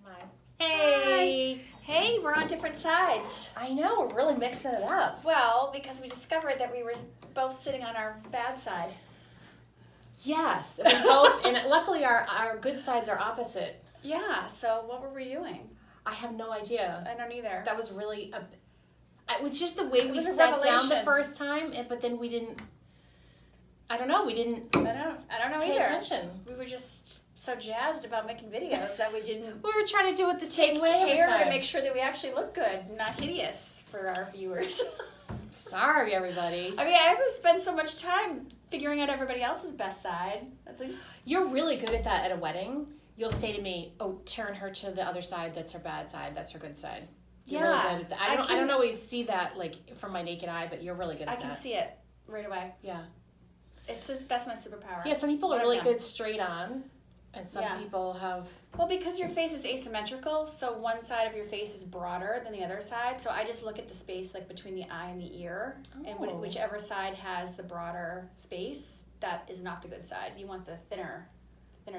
Mine. Hey! Hi. Hey, we're on different sides. I know, we're really mixing it up. Well, because we discovered that we were both sitting on our bad side. Yes, we both, and luckily our good sides are opposite. Yeah, so what were we doing? I have no idea. I don't either. That was really, it was just the way we was a sat down the revelation. first time, but then we didn't, I don't know I don't know pay either. attention. We were just so jazzed about making videos that we didn't We were trying to do it the take same way every care time. to make sure that we actually look good, not hideous for our viewers. Sorry, everybody. I mean, I would spend so much time figuring out everybody else's best side. At least You're really good at that at a wedding. You'll say to me, "Oh, turn her to the other side. That's her bad side. That's her good side." You're really good at that. I don't always see that like from my naked eye, but you're really good at that. I can see it right away. Yeah. That's my superpower. Yeah, some people are One of really them. good straight on, and some Yeah. people have. Well, because your face is asymmetrical, so one side of your face is broader than the other side. So I just look at the space like between the eye and the ear, and Oh. whichever side has the broader space, that is not the good side. You want the thinner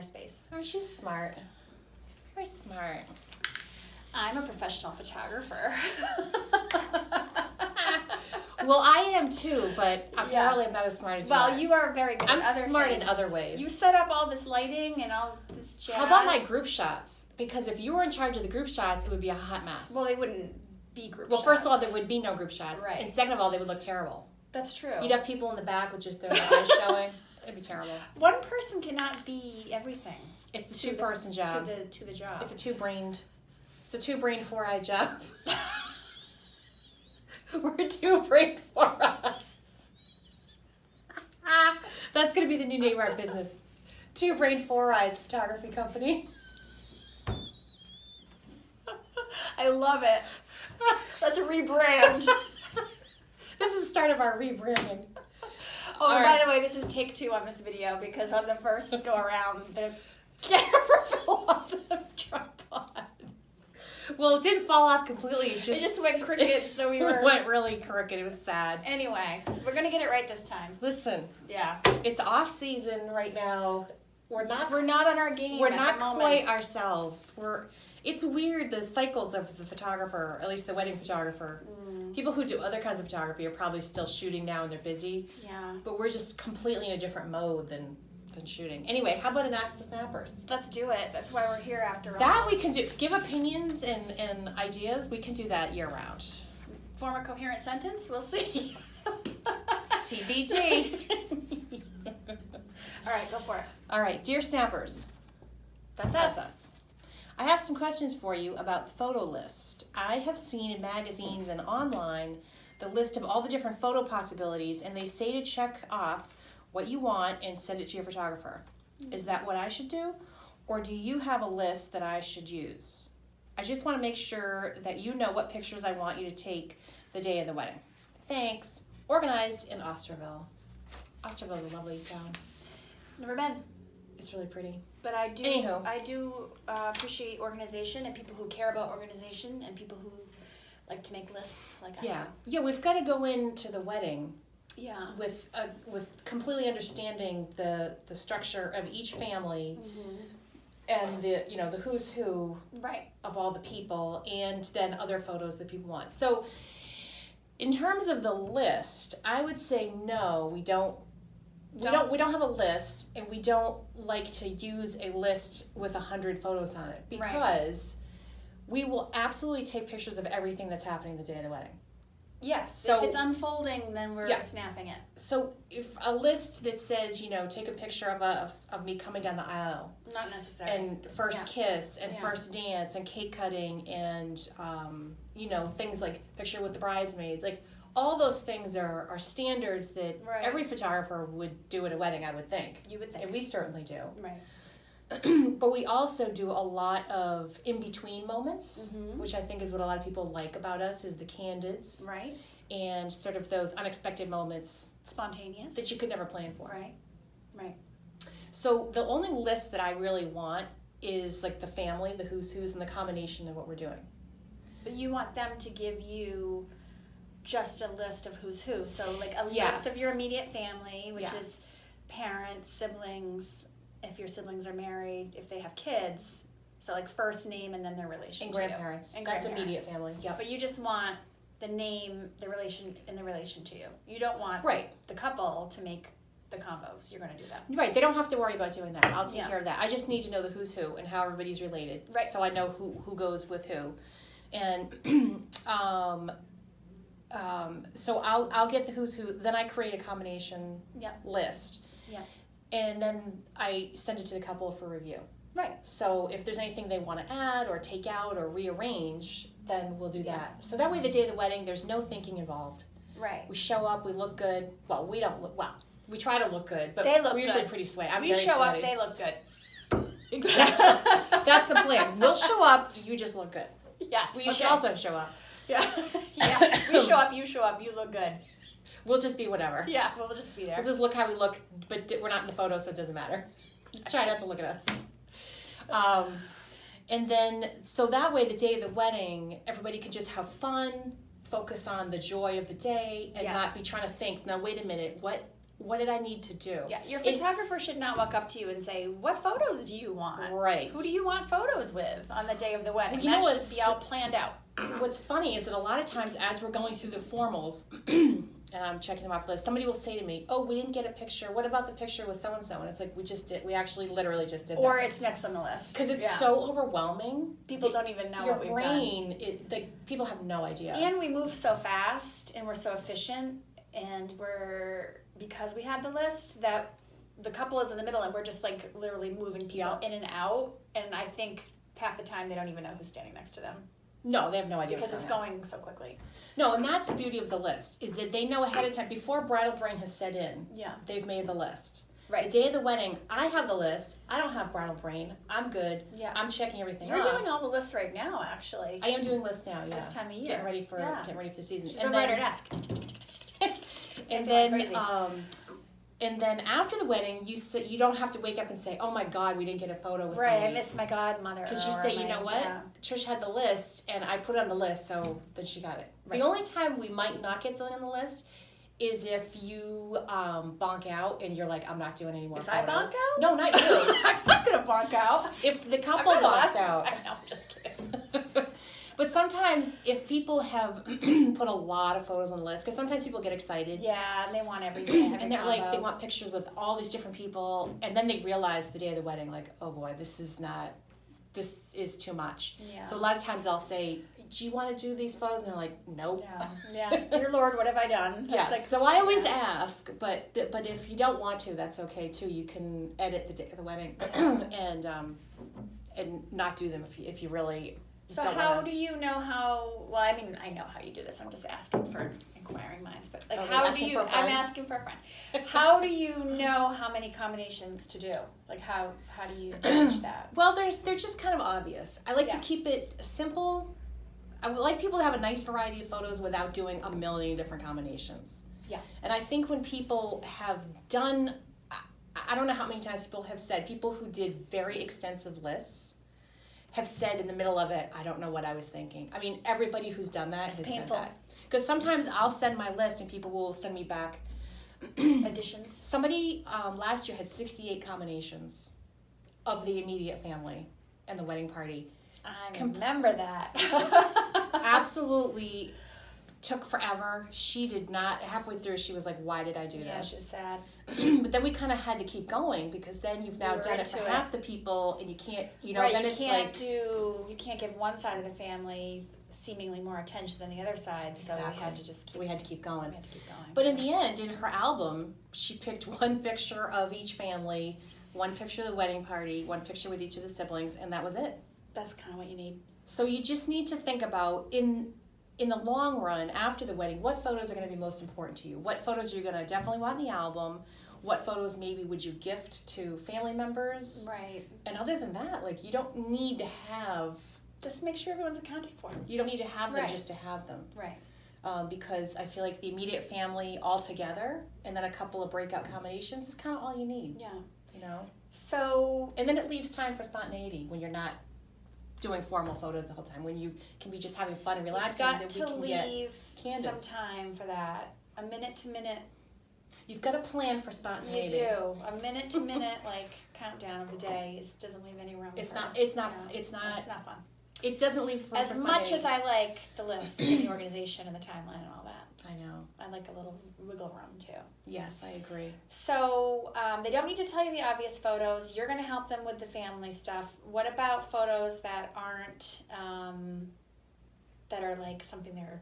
space. Aren't you smart? Very smart. I'm a professional photographer. Well, I am too, but apparently I'm not as smart as you are. Well, you are very good. I'm at other smart in things. other ways. You set up all this lighting and all this jazz. How about my group shots? Because if you were in charge of the group shots, it would be a hot mess. Well, they wouldn't be group Well, shots. first of all, there would be no group shots. Right. And second of all, they would look terrible. That's true. You'd have people in the back with just their eyes showing. It'd be terrible. One person cannot be everything. It's a two-person job. To the job. It's a two-brained, 4-eyed job. We're a two-brained 4-eyes. That's going to be the new name of our business. Two-brained 4-eyes photography company. I love it. Let's rebrand. This is the start of our rebranding. Oh, and All by right. the way, this is take 2 on this video because on the first go around, the camera fell off the tripod. Well, it didn't fall off completely. It just went crooked, so we were... It went really crooked. It was sad. Anyway, we're going to get it right this time. Listen, Yeah. it's off season right now. We're not on our game We're at not the moment. quite ourselves. It's weird, the cycles of the photographer, at least the wedding photographer. People who do other kinds of photography are probably still shooting now and they're busy. Yeah. But we're just completely in a different mode than shooting. Anyway, how about an Ask the Snappers? Let's do it. That's why we're here after all. That we can do. Give opinions and ideas. We can do that year round. Form a coherent sentence? We'll see. TBD. All right, go for it. All right, dear Snappers. That's That's us. us. I have some questions for you about the photo list. I have seen in magazines and online the list of all the different photo possibilities, and they say to check off what you want and send it to your photographer. Is that what I should do? Or do you have a list that I should use? I just want to make sure that you know what pictures I want you to take the day of the wedding. Thanks. Organized in Osterville. Osterville is a lovely town. Never been. It's really pretty. But I do. Anywho. I do appreciate organization and people who care about organization and people who like to make lists. Like I Yeah. do. Yeah, we've got to go into the wedding Yeah. with completely understanding the structure of each family and the who's who Right. of all the people, and then other photos that people want. So in terms of the list, I would say no, we don't have a list, and we don't like to use a list with 100 photos on it because we will absolutely take pictures of everything that's happening the day of the wedding. Yes. So- if it's unfolding, then we're Yeah. snapping it. So if a list that says, take a picture of me coming down the aisle Not necessary. and first kiss and Yeah. first dance and cake cutting and things like picture with the bridesmaids, like all those things are standards that Right. every photographer would do at a wedding, I would think. You would think. And we certainly do. Right. But we also do a lot of in-between moments, Mhm. which I think is what a lot of people like about us, is the candids Right. and sort of those unexpected moments Spontaneous. that you could never plan for. Right. Right. So the only list that I really want is like the family, the who's and the combination of what we're doing. But you want them to give you just a list of who's who. So like a Yes. list of your immediate family, which Yes. is parents, siblings, if your siblings are married, if they have kids, So like first name and then their relation And to you. grandparents. And That's grandparents. immediate family. Yep. But you just want the name, the relation, and the relation to you. You don't want Right. the couple to make the combos. You're going to do that. Right, they don't have to worry about doing that. I'll take Yeah. care of that. I just need to know the who's who and how everybody's related. Right. So I know who goes with who. And so I'll get the who's who, then I create a combination Yeah. list. Yeah. And then I send it to the couple for review. Right. So if there's anything they want to add or take out or rearrange, then we'll do Yeah. that. So that way the day of the wedding, there's no thinking involved. Right. We show up, we look good. Well, we don't look, well, we try to look good, but They look we're usually good. pretty sweaty. I'm You very show sweaty. up, they look good. Exactly. That's the plan. We'll show up, you just look good. Yeah. We should also show up. Yeah. Yeah. We show up, you look good. We'll just be whatever. Yeah, we'll just be there. We'll just look how we look, but we're not in the photo, so it doesn't matter. Try not to look at us. And then, so that way, the day of the wedding, everybody can just have fun, focus on the joy of the day, and Yeah. not be trying to think, now, wait a minute, what did I need to do? Yeah, your photographer should not walk up to you and say, "What photos do you want? Right. Who do you want photos with on the day of the wedding?" Well, you know that what's- should be all planned out. What's funny is that a lot of times as we're going through the formals, and I'm checking them off the list, somebody will say to me, "Oh, we didn't get a picture. What about the picture with so-and-so?" And it's like, we actually literally just did Or that. it's next on the list. Because it's Yeah. so overwhelming. People don't even know Your what we've done. brain, people have no idea. And we move so fast and we're so efficient, and because we have the list, that the couple is in the middle and we're just like literally moving people in and out, and I think half the time they don't even know who's standing next to them No, they have no idea because what's it's going on. going so quickly. No, and that's the beauty of the list, is that they know ahead of time, before bridal brain has set in, Yeah. they've made the list. Right. The day of the wedding, I have the list. I don't have bridal brain. I'm good. Yeah. I'm checking everything You're off. doing all the lists right now, actually. I am doing lists now, yeah. This time of year. Getting ready for Yeah. the season. She's over at her desk. And Like then, crazy. and then after the wedding, you don't have to wake up and say, "Oh my God, we didn't get a photo with Right, I somebody." missed my godmother. Because you or say, my- you know what, yeah. Trish had the list, and I put it on the list, so then she got it. Right. The only time we might not get something on the list is if you bonk out and you're like, "I'm not doing any more If photos." I bonk out? No, not you. I'm not gonna bonk out. If the I'm couple gonna bonks last- out. I know, I'm just kidding. But sometimes if people have put a lot of photos on the list, because sometimes people get excited. Yeah, and they want everything. And they're like, they want pictures with all these different people, and then they realize the day of the wedding, like, oh boy, this is too much. Yeah. So a lot of times I'll say, do you want to do these photos? And they're like, nope. Yeah. Dear Lord, what have I done? Yeah. That's like, So I always ask, but if you don't want to, that's okay too. You can edit the day of the wedding and not do them if you really. So don't how wanna. do you know how? Well, I mean, I know how you do this. I'm just asking for inquiring minds, but like, Okay, how do asking you? for a I'm friend. asking for a friend. How do you know how many combinations to do? Like, how do you manage that? Well, they're just kind of obvious. I like Yeah. to keep it simple. I would like people to have a nice variety of photos without doing a million different combinations. Yeah. And I think when people have done, I don't know how many times people who did very extensive lists have said in the middle of it, I don't know what I was thinking. I mean, everybody who's done that It's has painful. said that. Because sometimes I'll send my list and people will send me back. Additions. Somebody last year had 68 combinations of the immediate family and the wedding party. I remember that. Absolutely took forever. She did not, halfway through she was like, why did I do Yeah, this? she's sad. But then we kind of had to keep going because then you've now You're done right it for to half the people and you can't, Right, then you it's can't like. you can't give one side of the family seemingly more attention than the other side, so we had to just So we had to keep going. we had to keep going. But in the end, in her album, she picked one picture of each family, one picture of the wedding party, one picture with each of the siblings, and that was it. That's kind of what you need. So you just need to think about in the long run, after the wedding, what photos are going to be most important to you? What photos are you going to definitely want in the album? What photos maybe would you gift to family members? Right. And other than that, like, you don't need to have Just make sure everyone's accounted for. them Right. just to have them. Right. Because I feel like the immediate family all together and then a couple of breakout combinations is kind of all you need, Yeah. you know? So And then it leaves time for spontaneity when you're not doing formal photos the whole time, when you can be just having fun and relaxing, got then to we can get leave candids. some time for that. A minute to minute You've got to plan for spontaneity. You do. A minute to minute countdown of the day doesn't leave any room. It's for, not fun. It doesn't leave room As for much spontaneity. as I like the lists and the organization and the timeline and all that. I know. I like a little wiggle room too. Yes, I agree. So they don't need to tell you the obvious photos. You're going to help them with the family stuff. What about photos that aren't, that are like something they're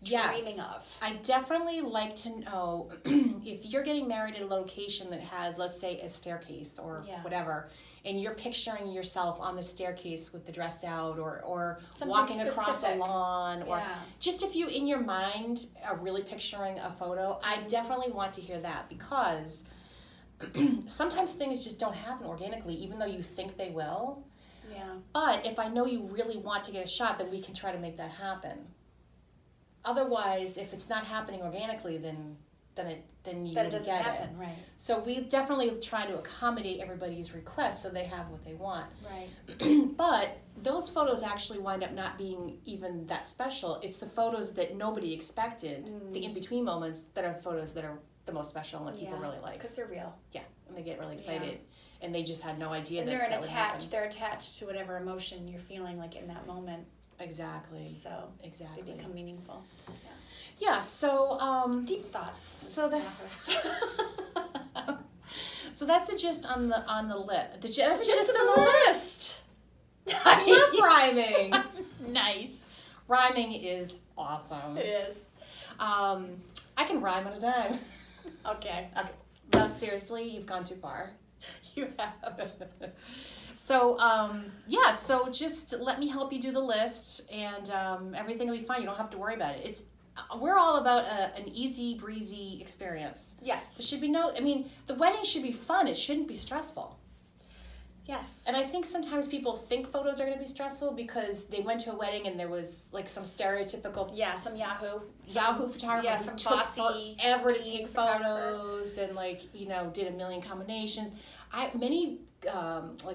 dreaming of? I definitely like to know if you're getting married at a location that has, let's say, a staircase or whatever, and you're picturing yourself on the staircase with the dress out or walking across a lawn, or just if you in your mind are really picturing a photo, I definitely want to hear that, because sometimes things just don't happen organically, even though you think they will. Yeah. But if I know you really want to get a shot, then we can try to make that happen. Otherwise, if it's not happening organically, then you wouldn't doesn't get happen, it. right? So we definitely try to accommodate everybody's requests so they have what they want. Right. But those photos actually wind up not being even that special. It's the photos that nobody expected, the in-between moments, that are the photos that are the most special and that people really like. Because they're real. Yeah, and they get really excited. And they just had no idea and that they're that would happen. They're attached to whatever emotion you're feeling like in that moment. Exactly. So exactly. they become meaningful. Yeah. So deep thoughts. So so that's the gist on the list. That's the gist on the list. Nice. I love rhyming. Nice. Rhyming is awesome. It is. I can rhyme at a dime. Okay. No, seriously, you've gone too far. You have. So, so just let me help you do the list, and everything will be fine. You don't have to worry about it. We're all about an easy breezy experience. Yes. There should be the wedding should be fun. It shouldn't be stressful. Yes. And I think sometimes people think photos are going to be stressful because they went to a wedding and there was like some stereotypical some Yahoo photographer who took bossy forever to take photos and did a million combinations. Many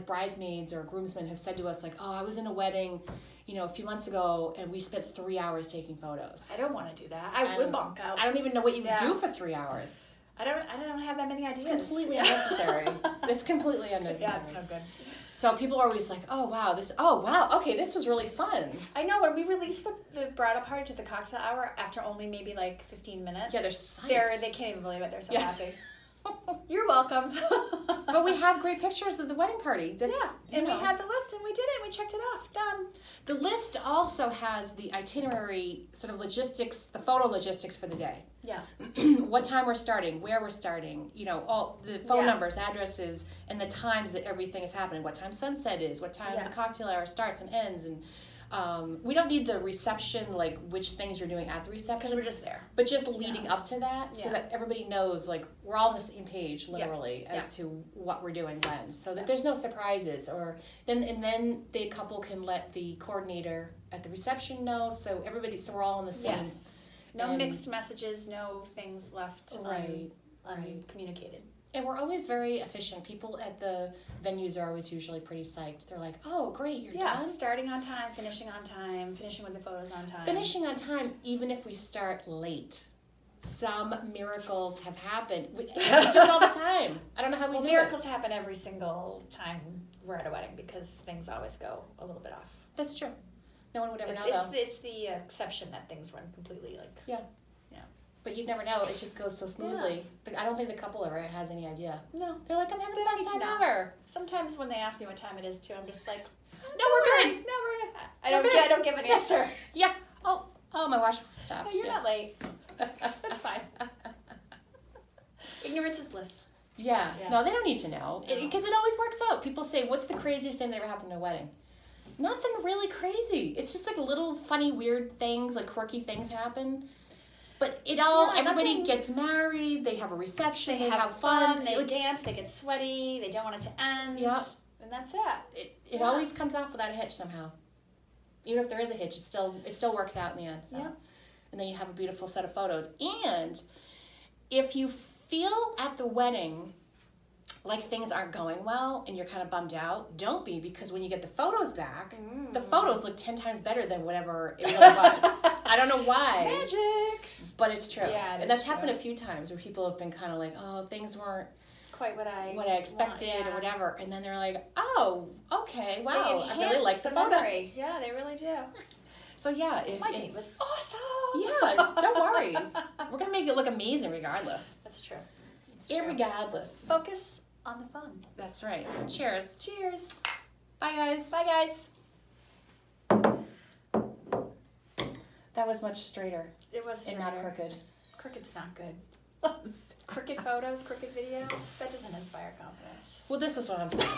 bridesmaids or groomsmen have said to us I was in a wedding a few months ago and we spent 3 hours taking photos. I don't want to do that. I would bonk out. I don't even know what you would do for 3 hours. I don't have that many ideas. It's completely unnecessary. It's completely unnecessary. Yeah, it's no good. So people are always like, oh wow, okay, this was really fun. I know, when we released the bridal party to the cocktail hour after only maybe 15 minutes. Yeah, they're psyched. They can't even believe it. They're so happy. You're welcome. But we have great pictures of the wedding party. We had the list and we did it. We checked it off. Done. The list also has the itinerary, sort of logistics, the photo logistics for the day. Yeah. What time we're starting, where we're starting, all the phone numbers, addresses, and the times that everything is happening. What time sunset is, what time the cocktail hour starts and ends, and we don't need the reception, which things you're doing at the reception. Because we're just there. But just leading up to that, so that everybody knows, we're all on the same page, literally, as to what we're doing when. So that there's no surprises. Then the couple can let the coordinator at the reception know, so we're all on the same. Yes. No mixed messages, no things left uncommunicated. And we're always very efficient. People at the venues are always usually pretty psyched. They're like, oh, great, you're done? Yeah, starting on time, finishing with the photos on time. Finishing on time, even if we start late. Some miracles have happened. We do it all the time. I don't know how we do it. Miracles happen every single time we're at a wedding because things always go a little bit off. That's true. No one would ever know, though. It's the exception that things run completely Yeah. But you'd never know. It just goes so smoothly. Yeah. I don't think the couple ever has any idea. No. They're like, I'm having the best time ever. Sometimes when they ask me what time it is, too, I'm just like, no, we're good. No, we're good. I don't give an answer. Yeah. Oh, my watch stopped. No, you're not late. That's fine. Ignorance is bliss. Yeah. No, they don't need to know. Because it always works out. People say, what's the craziest thing that ever happened at a wedding? Nothing really crazy. It's just little funny, weird things, quirky things happen. But everybody gets married, they have a reception, they have fun. They dance, they get sweaty, they don't want it to end. Yep. And that's it. It always comes off without a hitch somehow. Even if there is a hitch, it still works out in the end. So. Yeah. And then you have a beautiful set of photos. And if you feel at the wedding like things aren't going well and you're kind of bummed out, don't be, because when you get the photos back, the photos look 10 times better than whatever it really was. I don't know why. Magic. But it's true. Yeah, and that's happened a few times where people have been kind of like, oh, things weren't quite what I expected or whatever. And then they're like, oh, okay, wow, I They really like the photo. memory. Yeah, they really do. So yeah, My date was awesome. Yeah, don't worry. We're going to make it look amazing regardless. That's true. Irregardless. Focus on the fun. That's right. Cheers. Cheers. Bye, guys. Bye, guys. That was much straighter. It was and not crooked. Crooked's not good. Crooked photos, crooked video, that doesn't inspire confidence. Well, this is what I'm saying.